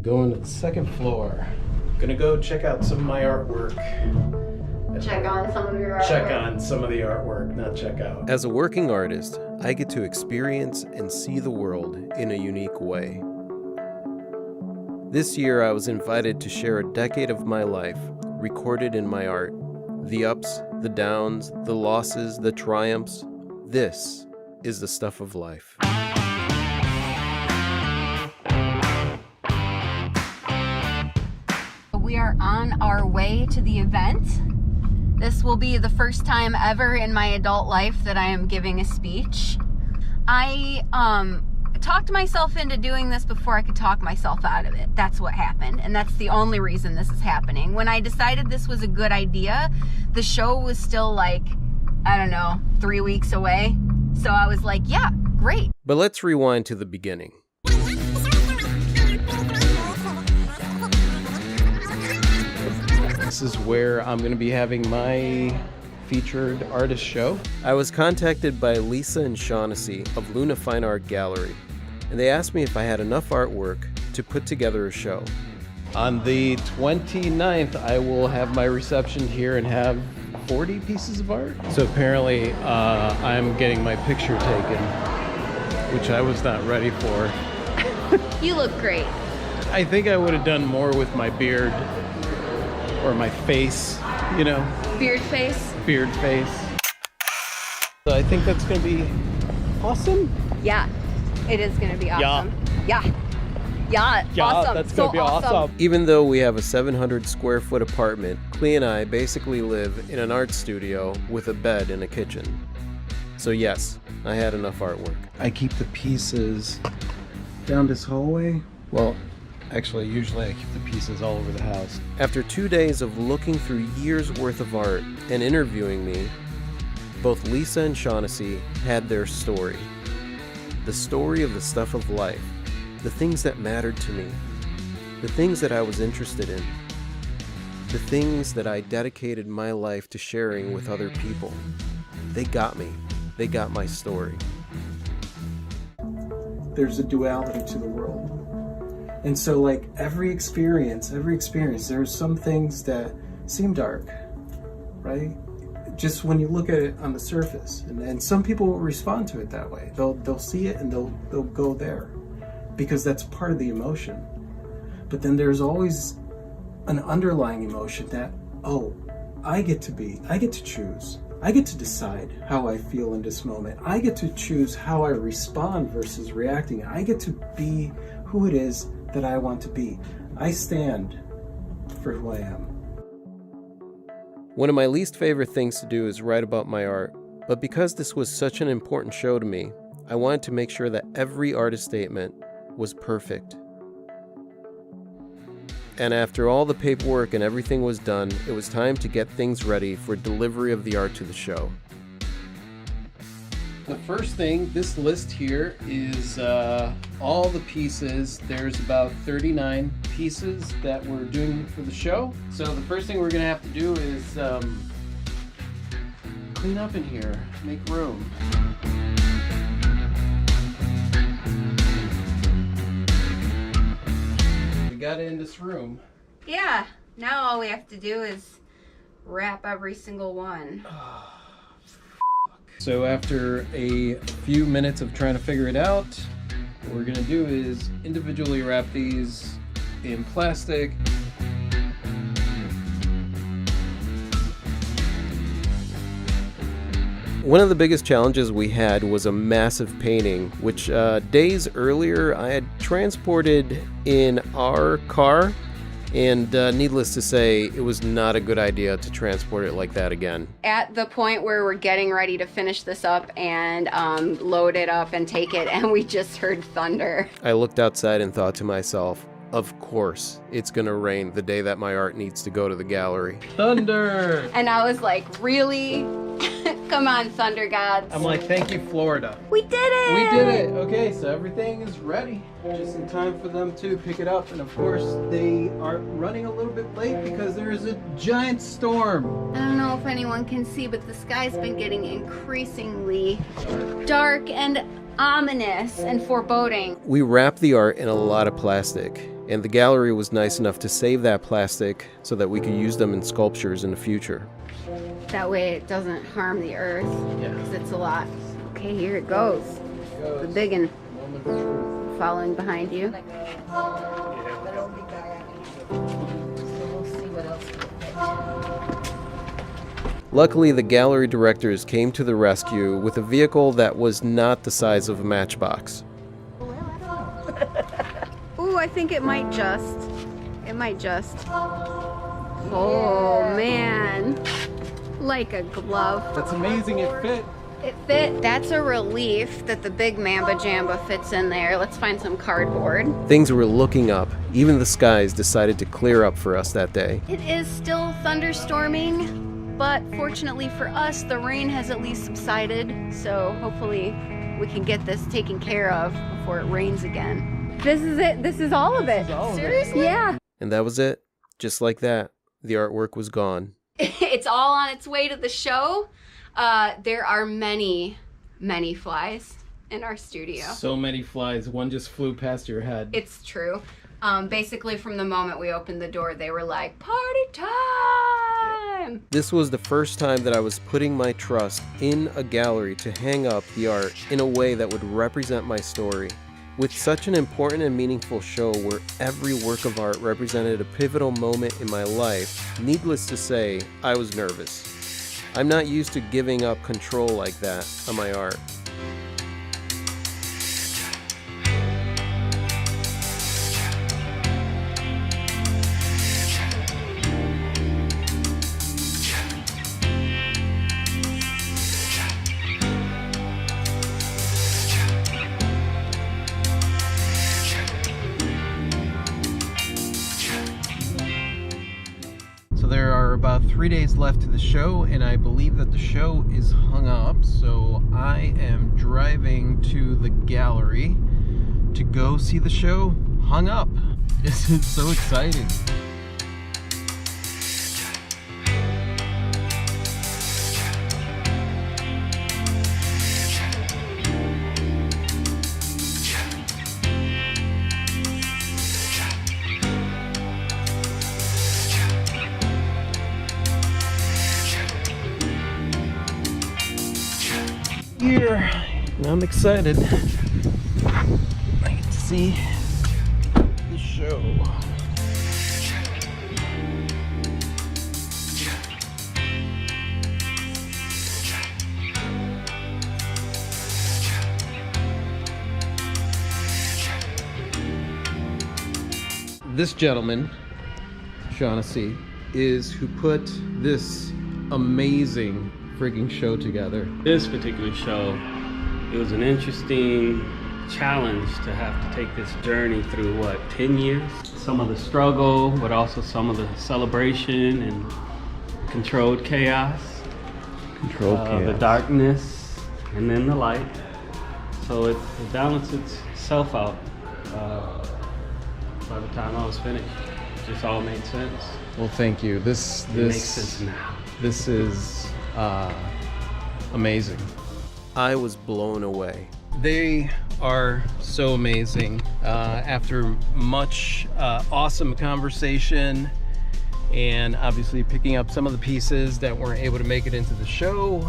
Going to the second floor. Gonna go check out some of my artwork. Check on some of your artwork. Check on some of the artwork, not check out. As a working artist, I get to experience and see the world in a unique way. This year, I was invited to share a decade of my life, recorded in my art. The ups, the downs, the losses, the triumphs. This is the stuff of life. We are on our way to the event. This will be the first time ever in my adult life that I am giving a speech. I talked myself into doing this before I could talk myself out of it. That's what happened, and that's the only reason this is happening. When I decided this was a good idea, the show was still like, I don't know, 3 weeks away. So I was like, yeah, great. But let's rewind to the beginning. This is where I'm going to be having my featured artist show. I was contacted by Lisa and Shaughnessy of Luna Fine Art Gallery, and they asked me if I had enough artwork to put together a show. On the 29th, I will have my reception here and have 40 pieces of art. So apparently, I'm getting my picture taken, which I was not ready for. You look great. I think I would have done more with my beard or my face, you know. Beard face? Beard face. So I think that's going to be awesome. Yeah, it is going to be awesome. Yeah, awesome. That's going to be awesome. Even though we have a 700 square foot apartment, Clea and I basically live in an art studio with a bed and a kitchen. So yes, I had enough artwork. I keep the pieces down this hallway. Well, actually, usually I keep the pieces all over the house. After 2 days of looking through years worth of art and interviewing me, both Lisa and Shaughnessy had their story. The story of the stuff of life, the things that mattered to me, the things that I was interested in, the things that I dedicated my life to sharing with other people. They got me. They got my story. There's a duality to the world. And so like every experience, there's some things that seem dark, right? Just when you look at it on the surface. And some people will respond to it that way. They'll see it and they'll go there because that's part of the emotion. But then there's always an underlying emotion that, oh, I get to choose. I get to decide how I feel in this moment. I get to choose how I respond versus reacting. I get to be who it is that I want to be. I stand for who I am. One of my least favorite things to do is write about my art, but because this was such an important show to me, I wanted to make sure that every artist statement was perfect. And after all the paperwork and everything was done, it was time to get things ready for delivery of the art to the show. The first thing, this list here is all the pieces. There's about 39 pieces that we're doing for the show. So the first thing we're gonna have to do is clean up in here, make room. We got it in this room. Yeah, now all we have to do is wrap every single one. So after a few minutes of trying to figure it out, what we're gonna do is individually wrap these in plastic. One of the biggest challenges we had was a massive painting, which days earlier I had transported in our car, and needless to say, it was not a good idea to transport it like that again. At the point where we're getting ready to finish this up and load it up and take it, and we just heard thunder. I looked outside and thought to myself, of course, it's gonna rain the day that my art needs to go to the gallery. Thunder! And I was like, really? Come on, thunder gods. I'm like, thank you, Florida. We did it! We did it! Okay, so everything is ready. Just in time for them to pick it up. And of course, they are running a little bit late because there is a giant storm. I don't know if anyone can see, but the sky's been getting increasingly dark and ominous and foreboding. We wrapped the art in a lot of plastic, And the gallery was nice enough to save that plastic so that we could use them in sculptures in the future. That way it doesn't harm the earth. Yeah. Because it's a lot. Okay, here it goes. The big one following behind you. Luckily, the gallery directors came to the rescue with a vehicle that was not the size of a matchbox. Ooh, I think it might just. Oh, man. Like a glove. That's amazing, it fit. It fit. That's a relief that the big Mamba Jamba fits in there. Let's find some cardboard. Things were looking up. Even the skies decided to clear up for us that day. It is still thunderstorming, but fortunately for us, the rain has at least subsided. So hopefully we can get this taken care of before it rains again. This is it. This is all of it. Seriously? Yeah. And that was it. Just like that, the artwork was gone. It's all on its way to the show. There are many flies in our studio. So many flies. One just flew past your head. It's true. Basically, from the moment we opened the door, they were like, party time! This was the first time that I was putting my trust in a gallery to hang up the art in a way that would represent my story. With such an important and meaningful show where every work of art represented a pivotal moment in my life, needless to say, I was nervous. I'm not used to giving up control like that on my art. So there are about 3 days left to the show, and I believe that the show is hung up. So I am driving to the gallery to go see the show hung up. This is so exciting. Here, and I'm excited. I get to see the show. This gentleman, Shaughnessy, is who put this amazing freaking show together. This particular show, it was an interesting challenge to have to take this journey through 10 years? Some of the struggle, but also some of the celebration and controlled chaos. The darkness and then the light. So it balanced itself out by the time I was finished. It just all made sense. Well, thank you. This makes sense now. This is amazing. I was blown away. They are so amazing. After much awesome conversation and obviously picking up some of the pieces that weren't able to make it into the show,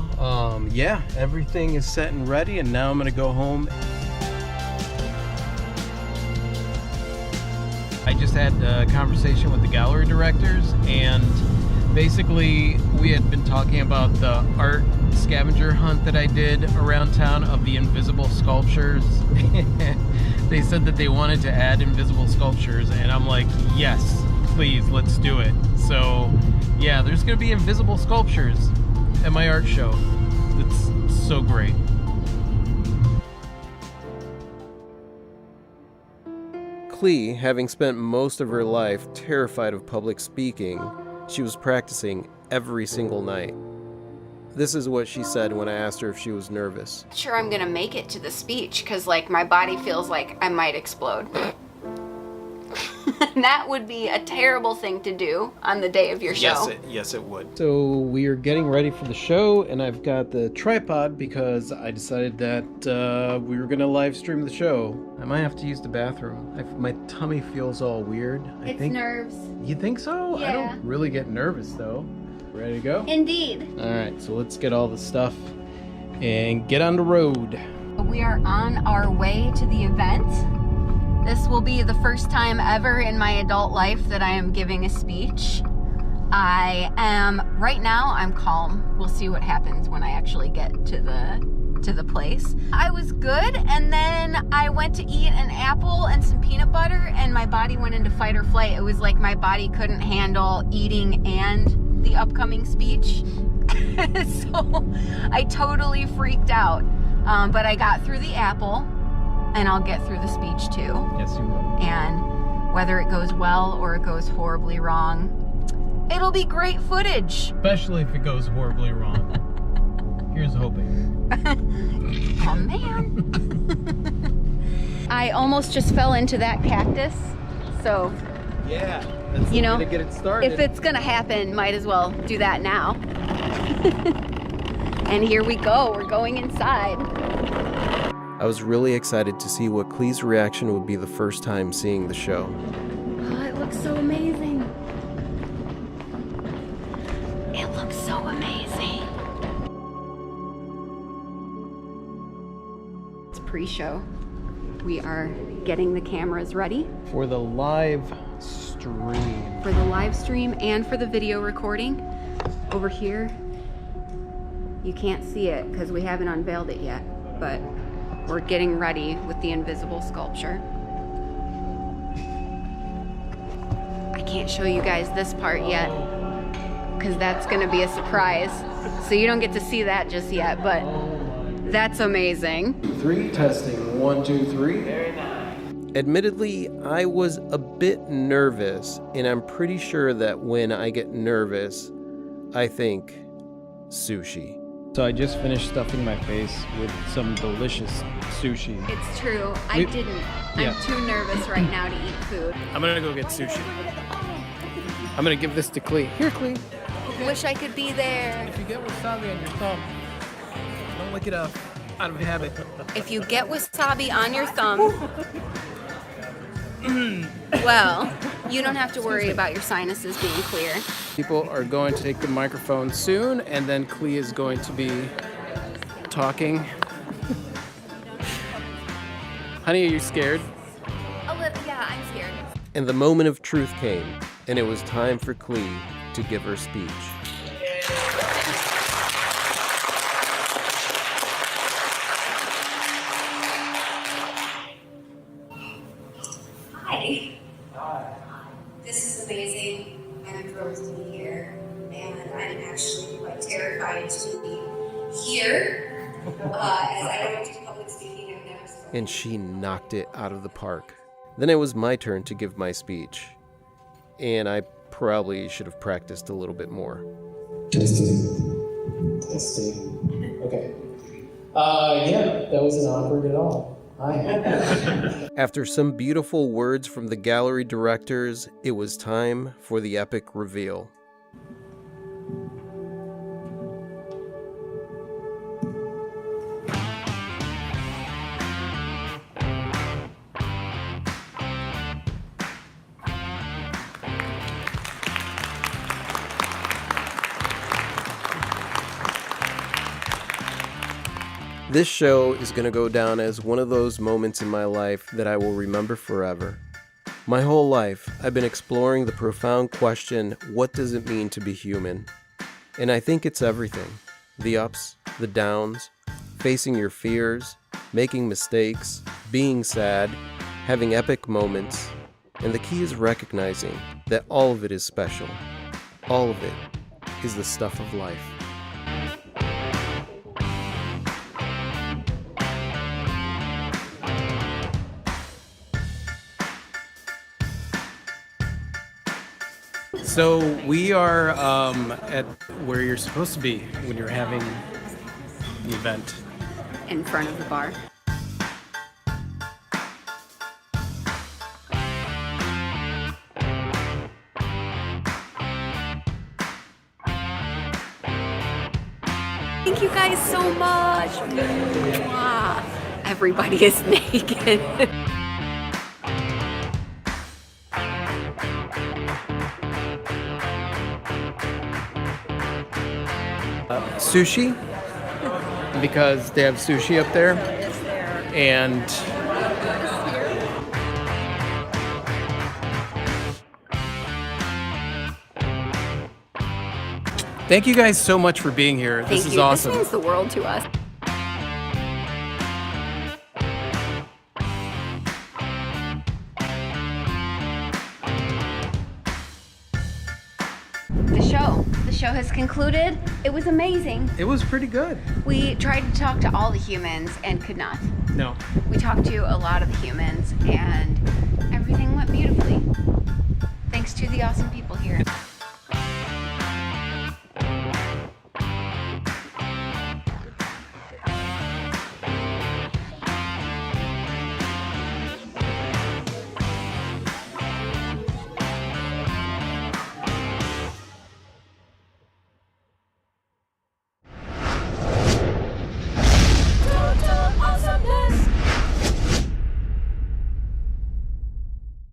yeah, everything is set and ready, and now I'm gonna go home. I just had a conversation with the gallery directors, and basically we had been talking about the art scavenger hunt that I did around town of the invisible sculptures. They said that they wanted to add invisible sculptures, and I'm like, yes, please, let's do it. So yeah, there's gonna be invisible sculptures at my art show. It's so great. Clee, having spent most of her life terrified of public speaking, she was practicing every single night. This is what she said when I asked her if she was nervous. Sure, I'm gonna make it to the speech because, like, my body feels like I might explode. That would be a terrible thing to do on the day of your show. Yes, it would. So we are getting ready for the show, and I've got the tripod because I decided that we were gonna live stream the show. I might have to use the bathroom. My tummy feels all weird. I It's think. nerves. You think so? I Yeah. don't really get nervous though. Ready to go? Indeed. All right, so let's get all the stuff and get on the road. We are on our way to the event. This will be the first time ever in my adult life that I am giving a speech. Right now I'm calm. We'll see what happens when I actually get to the place. I was good, and then I went to eat an apple and some peanut butter, and my body went into fight or flight. It was like my body couldn't handle eating and the upcoming speech. So I totally freaked out. But I got through the apple, and I'll get through the speech too. Yes, you will. And whether it goes well or it goes horribly wrong, it'll be great footage. Especially if it goes horribly wrong. Here's hoping. Oh man. I almost just fell into that cactus. So, Yeah, that's You the know, way to get it started. if it's gonna happen, might as well do that now. And here we go, we're going inside. I was really excited to see what Clee's reaction would be the first time seeing the show. Oh, it looks so amazing. It looks so amazing. It's pre-show. We are getting the cameras ready For the live stream. for the live stream and for the video recording. Over here, you can't see it because we haven't unveiled it yet, but we're getting ready with the invisible sculpture. I can't show you guys this part yet because that's gonna be a surprise. So you don't get to see that just yet, but that's amazing. 3, testing. 1, 2, 3. Admittedly, I was a bit nervous, and I'm pretty sure that when I get nervous, I think sushi. So I just finished stuffing my face with some delicious sushi. It's true, I We- didn't. yeah. I'm too nervous right now to eat food. I'm gonna go get sushi. I'm gonna give this to Clee. Here, Clee. Wish I could be there. If you get wasabi on your thumb, don't lick it up out of habit. If you get wasabi on your thumb, well, you don't have to worry about your sinuses being clear. People are going to take the microphone soon, and then Clee is going to be talking. Honey, are you scared? A little, yeah, I'm scared. And the moment of truth came, and it was time for Clee to give her speech. Hi. This is amazing. I'm thrilled to be here, and I'm actually quite terrified to be here, as I don't do public speaking. I've never spoken. And she knocked it out of the park. Then it was my turn to give my speech, and I probably should have practiced a little bit more. Testing. Okay. Yeah, that wasn't awkward at all. Hi. After some beautiful words from the gallery directors, it was time for the epic reveal. This show is going to go down as one of those moments in my life that I will remember forever. My whole life, I've been exploring the profound question, what does it mean to be human? And I think it's everything. The ups, the downs, facing your fears, making mistakes, being sad, having epic moments. And the key is recognizing that all of it is special. All of it is the stuff of life. So we are at where you're supposed to be when you're having the event. In front of the bar. Thank you guys so much. Mwah. Everybody is naked. Sushi, because they have sushi up there. And thank you guys so much for being here. Thank This is you. awesome. This means the world to us. The show has concluded. It was amazing. It was pretty good. We tried to talk to all the humans and could not. No. We talked to a lot of the humans and everything went beautifully. Thanks to the awesome people here.